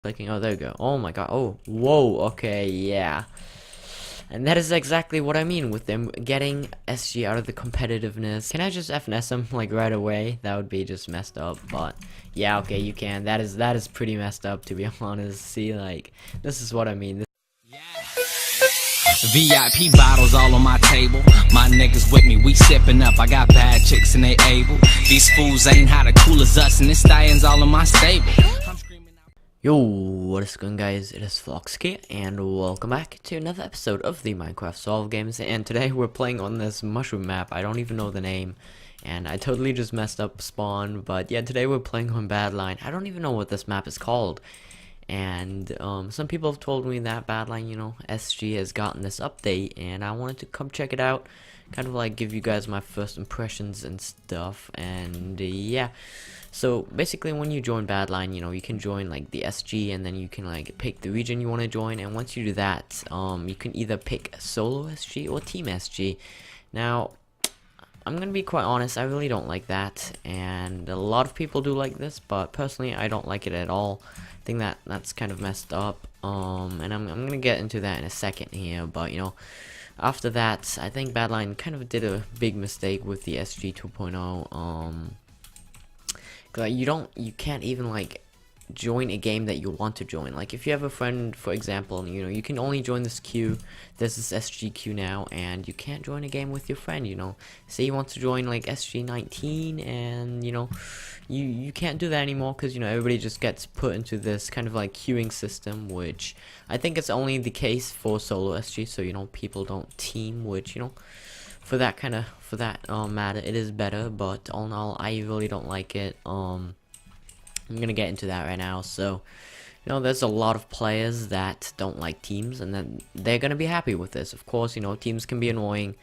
Clicking. Oh, there we go. Oh my god. Oh, whoa. Okay, yeah. And that is exactly what I mean with them getting SG out of the competitiveness. Can I just FNS them like right away? That would be just messed up. But yeah, okay, you can. That is pretty messed up, to be honest. See, like, this is what I mean. VIP bottles all on my table. My niggas with me, we sipping up. I got bad chicks and they able. These fools ain't how to cool as us, and this stallions all in my stable. Yo, what is going, guys? It is Floxic, and welcome back to another episode of the Minecraft Solve Games. And today we're playing on this mushroom map. I don't even know the name, and I totally just messed up spawn. But yeah, today we're playing on Badlion. I don't even know what this map is called. And some people have told me that Badlion, SG has gotten this update, and I wanted to come check it out, kind of like give you guys my first impressions and stuff. And yeah, so basically when you join Badlion, you can join like the SG, and then you can like pick the region you want to join. And once you do that, you can either pick solo SG or team SG. Now, I'm gonna be quite honest, I really don't like that, and a lot of people do like this, but personally I don't like it at all. I think that's kind of messed up, and I'm gonna get into that in a second here. But after that, I think Badlion kind of did a big mistake with the SG 2.0. Cause you can't even like join a game that you want to join. Like if you have a friend, for example, you can only join this queue. There's this SG queue now, and you can't join a game with your friend. Say you want to join like SG 19, and you can't do that anymore, because everybody just gets put into this kind of like queuing system, which I think it's only the case for solo SG, so people don't team, which for that matter it is better. But all in all, I really don't like it. I'm gonna get into that right now. So there's a lot of players that don't like teams, and then they're gonna be happy with this. Of course, teams can be annoying,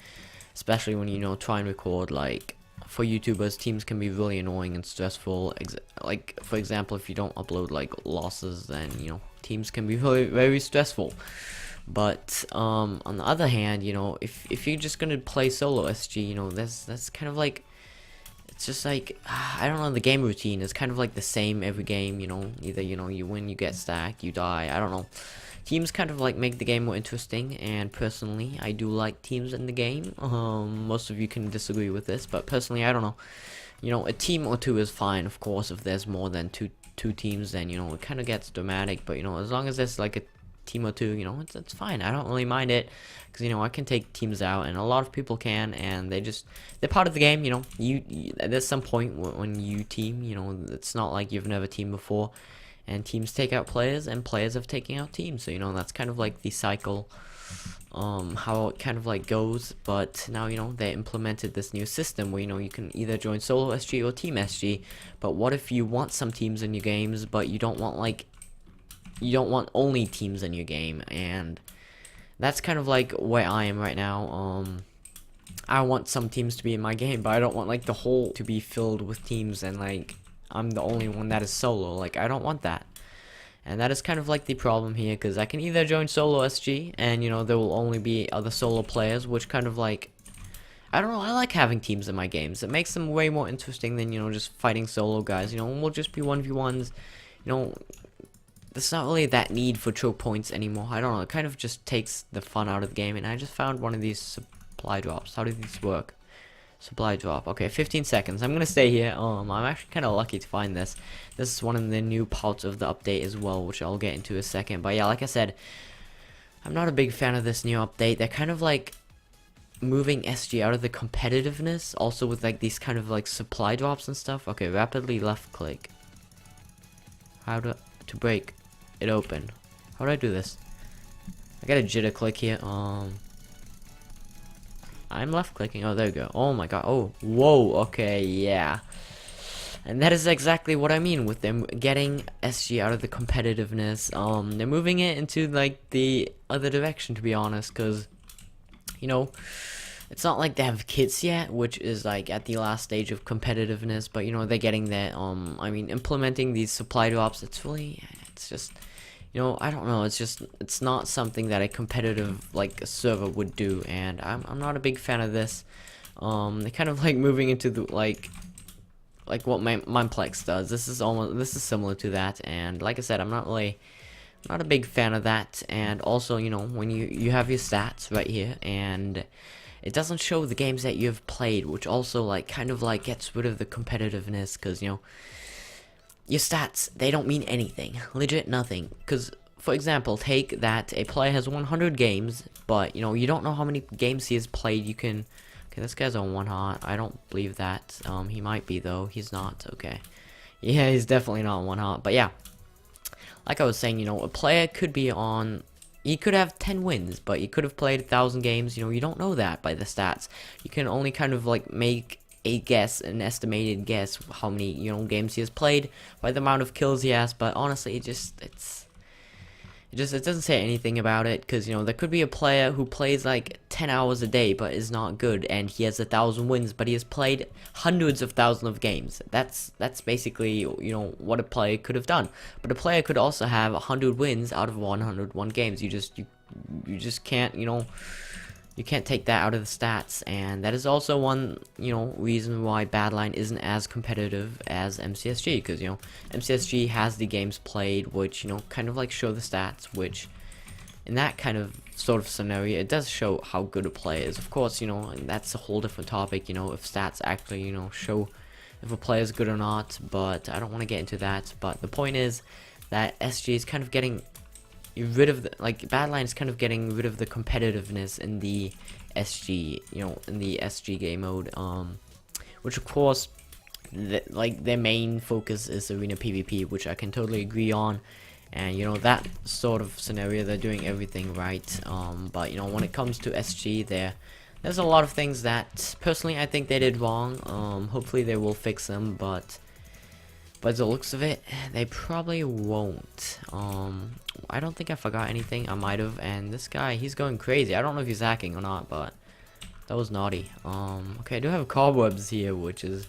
especially when try and record. Like for YouTubers, teams can be really annoying and stressful. Like for example, if you don't upload like losses, then teams can be very, very stressful. But on the other hand, if you're just gonna play solo SG, that's kind of like, it's just like, I don't know, the game routine is kind of like the same every game. Either you win, you get stacked, you die. I don't know. Teams kind of like make the game more interesting, and personally I do like teams in the game. Most of you can disagree with this, but personally I don't know. A team or two is fine. Of course, if there's more than two teams, then it kind of gets dramatic. But as long as there's like a team or two, it's fine. I don't really mind it, because I can take teams out, and a lot of people can, and they're part of the game. You there's some point when you team, it's not like you've never teamed before, and teams take out players, and players have taken out teams. So that's kind of like the cycle, how it kind of like goes. But now they implemented this new system where you can either join solo SG or team SG. But what if you want some teams in your games, but you don't want only teams in your game? And that's kind of like where I am right now. I want some teams to be in my game, but I don't want like the whole to be filled with teams, and like I'm the only one that is solo. Like I don't want that. And that is kind of like the problem here, because I can either join solo SG, and there will only be other solo players, which kind of like, I don't know, I like having teams in my games. It makes them way more interesting than just fighting solo guys. We'll just be 1v1s. There's not really that need for choke points anymore. I don't know, it kind of just takes the fun out of the game. And I just found one of these supply drops. How do these work? Supply drop. Okay, 15 seconds. I'm gonna stay here. I'm actually kind of lucky to find this. This is one of the new parts of the update as well, which I'll get into in a second. But yeah, like I said, I'm not a big fan of this new update. They're kind of like moving SG out of the competitiveness, also with like these kind of like supply drops and stuff. Okay, rapidly left click. How to break it open. How do I do this? I got a jitter click here. I'm left clicking. Oh, there we go. Oh my god. Oh, whoa. Okay, yeah. And that is exactly what I mean with them getting SG out of the competitiveness. They're moving it into like the other direction, to be honest, because it's not like they have kits yet, which is like at the last stage of competitiveness. But they're getting there. I mean, implementing these supply drops, it's just, I don't know, it's not something that a competitive like server would do, and I'm not a big fan of this. They're kind of like moving into the like what Mineplex does. This is similar to that, and like I said, I'm not a big fan of that. And also, you know, when you have your stats right here, and it doesn't show the games that you've played, which also like kind of like gets rid of the competitiveness, because you know, your stats, they don't mean anything, legit nothing. Because for example, take that a player has 100 games, but you know, you don't know how many games he has played. You can, okay, this guy's on 1 hot. I don't believe that. He might be though. He's not. Okay, yeah, he's definitely not on 1 hot. But yeah, like I was saying, you know, a player could be on, he could have 10 wins, but he could have played 1,000 games. You know, you don't know that by the stats. You can only kind of like make a guess, an estimated guess, how many, you know, games he has played by the amount of kills he has. But honestly, it doesn't say anything about it, because you know, there could be a player who plays like 10 hours a day but is not good, and he has 1,000 wins, but he has played hundreds of thousands of games. That's basically, you know, what a player could have done. But a player could also have 100 wins out of 101 games. You just can't, you know, you can't take that out of the stats. And that is also one, you know, reason why Badlion isn't as competitive as MCSG, because you know, MCSG has the games played, which, you know, kind of like show the stats, which in that kind of sort of scenario, it does show how good a player is. Of course, you know, and that's a whole different topic, you know, if stats actually, you know, show if a player is good or not, but I don't want to get into that. But the point is that SG is kind of getting rid of the, like, Badlion is kind of getting rid of the competitiveness in the SG, you know, in the SG game mode, which of course, like, their main focus is arena PvP, which I can totally agree on. And you know, that sort of scenario, they're doing everything right. But you know, when it comes to SG, there's a lot of things that personally I think they did wrong. Hopefully they will fix them, but by the looks of it, they probably won't. I don't think I forgot anything. I might have. And this guy, he's going crazy. I don't know if he's hacking or not, but that was naughty. Okay, I do have cobwebs here, which is,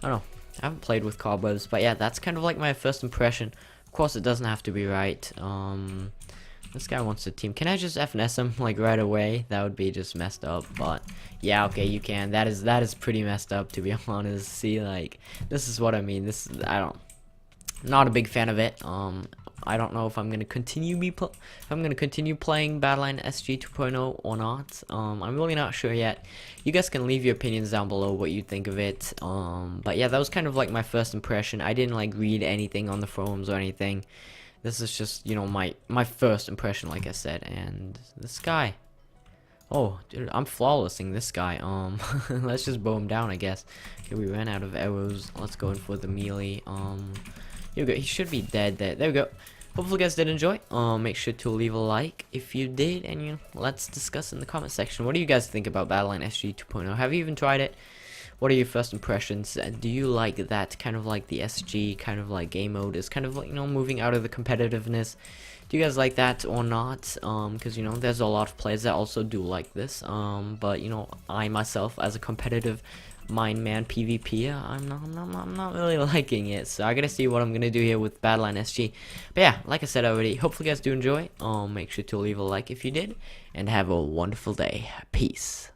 I don't know, I haven't played with cobwebs, but yeah, that's kind of like my first impression. Of course, it doesn't have to be right. This guy wants to team. Can I just FNS him like right away? That would be just messed up. But yeah, okay, you can. That is pretty messed up, to be honest. See, like, this is what I mean. This is, not a big fan of it. I don't know if I'm gonna continue playing Badlion Sg 2.0 or not. I'm really not sure yet. You guys can leave your opinions down below, what you think of it. But yeah, that was kind of like my first impression. I didn't like read anything on the forums or anything. This is just, you know, my first impression, like I said. And this guy, oh dude, I'm flawlessing this guy. Let's just bow him down, I guess. Okay, we ran out of arrows. Let's go in for the melee. Here we go. He should be dead there. There we go. Hopefully you guys did enjoy. Make sure to leave a like if you did, and you know, let's discuss in the comment section. What do you guys think about Badlion Sg 2.0? Have you even tried it? What are your first impressions? Do you like that kind of like the SG kind of like game mode is kind of like, you know, moving out of the competitiveness? Do you guys like that or not? Because you know, there's a lot of players that also do like this. But you know, I myself, as a competitive mind man PvP, I'm not really liking it. So I gotta see what I'm gonna do here with Badlion Sg. But yeah, like I said already, hopefully you guys do enjoy. Make sure to leave a like if you did, and have a wonderful day. Peace.